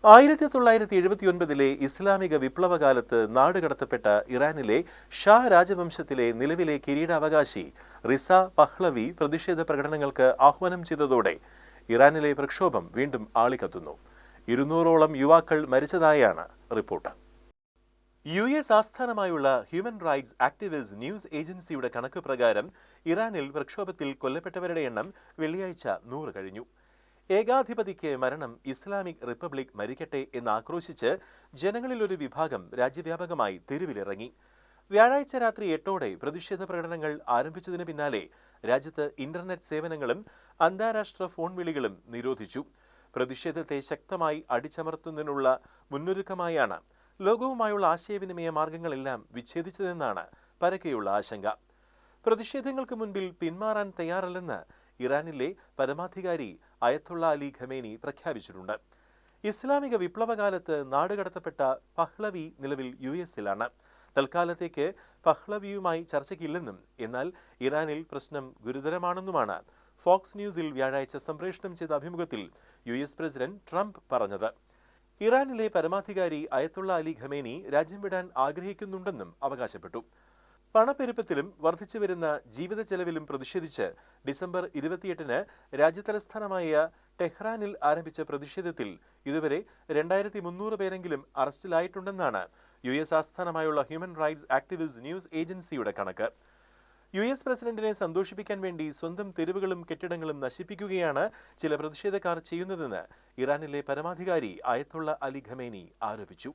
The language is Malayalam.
1979 ഇസ്ലാമിക വിപ്ലവകാലത്ത് നാടുകടത്തപ്പെട്ട ഇറാനിലെ ഷാ രാജവംശത്തിലെ നിലവിലെ കിരീടാവകാശി റിസ പഹ്ലവി പ്രതിഷേധ പ്രകടനങ്ങൾക്ക് ആഹ്വാനം ചെയ്തതോടെ ഇറാനിലെ പ്രക്ഷോഭം വീണ്ടും ആളിക്കത്തുന്നു. 200ഓളം യുവാക്കൾ മരിച്ചതായാണ് റിപ്പോർട്ട്. US ആസ്ഥാനമായുള്ള ഹ്യൂമൻ റൈറ്റ്സ് ആക്ടിവിസ്റ്റ് ന്യൂസ് ഏജൻസിയുടെ കണക്ക് പ്രകാരം ഇറാനിൽ പ്രക്ഷോഭത്തിൽ കൊല്ലപ്പെട്ടവരുടെ എണ്ണം വെള്ളിയാഴ്ച 100 കഴിഞ്ഞു. ഏകാധിപതിക്ക് മരണം, ഇസ്ലാമിക് റിപ്പബ്ലിക് മരിക്കട്ടെ എന്നാക്രോശിച്ച് ജനങ്ങളിൽ ഒരു വിഭാഗം രാജ്യവ്യാപകമായി തെരുവിലിറങ്ങി. വ്യാഴാഴ്ച രാത്രി 8ഓടെ പ്രതിഷേധ പ്രകടനങ്ങൾ ആരംഭിച്ചതിന് പിന്നാലെ രാജ്യത്ത് ഇന്റർനെറ്റ് സേവനങ്ങളും അന്താരാഷ്ട്ര ഫോൺ വിളികളും നിരോധിച്ചു. പ്രതിഷേധത്തെ ശക്തമായി അടിച്ചമർത്തുന്നതിനുള്ള മുന്നൊരുക്കമായാണ് ലോകവുമായുള്ള ആശയവിനിമയ മാർഗങ്ങളെല്ലാം വിച്ഛേദിച്ചതെന്നാണ് പരക്കെയുള്ള ആശങ്ക. പ്രതിഷേധങ്ങൾക്ക് മുൻപിൽ പിന്മാറാൻ തയ്യാറല്ലെന്ന് ഇറാനിലെ പരമാധികാരി അയത്തുള്ള അലി ഖമേനി പ്രഖ്യാപിച്ചിട്ടുണ്ട്. ഇസ്ലാമിക വിപ്ലവകാലത്ത് നാടുകടത്തപ്പെട്ട പഹ്ലവി നിലവിൽ US-ലാണ്. തൽക്കാലത്തേക്ക് പഹ്ലവിയുമായി ചർച്ചയ്ക്കില്ലെന്നും എന്നാൽ ഇറാനിൽ പ്രശ്നം ഗുരുതരമാണെന്നുമാണ് ഫോക്സ് ന്യൂസിൽ വ്യാഴാഴ്ച സംപ്രേഷണം ചെയ്ത അഭിമുഖത്തിൽ US പ്രസിഡന്റ് ട്രംപ് പറഞ്ഞത്. ഇറാനിലെ പരമാധികാരി അയത്തുള്ള അലി ഖമേനി രാജ്യം വിടാൻ ആഗ്രഹിക്കുന്നുണ്ടെന്നും അവകാശപ്പെട്ടു. പണപ്പെരുപ്പത്തിലും വർദ്ധിച്ചുവരുന്ന ജീവിത ചെലവിലും പ്രതിഷേധിച്ച് ഡിസംബർ 28-ന് രാജ്യതലസ്ഥാനമായ ടെഹ്റാനിൽ ആരംഭിച്ച പ്രതിഷേധത്തിൽ ഇതുവരെ 2300 പേരെങ്കിലും അറസ്റ്റിലായിട്ടുണ്ടെന്നാണ് US ആസ്ഥാനമായുള്ള ഹ്യൂമൻ റൈറ്റ്സ് ആക്ടിവിസ്റ്റ് ന്യൂസ് ഏജൻസിയുടെ കണക്ക്. US പ്രസിഡന്റിനെ സന്തോഷിപ്പിക്കാൻ വേണ്ടി സ്വന്തം തെരുവുകളും കെട്ടിടങ്ങളും നശിപ്പിക്കുകയാണ് ചില പ്രതിഷേധക്കാർ ചെയ്യുന്നതെന്ന് ഇറാനിലെ പരമാധികാരി അയത്തുള്ള അലി ഖമേനി ആരോപിച്ചു.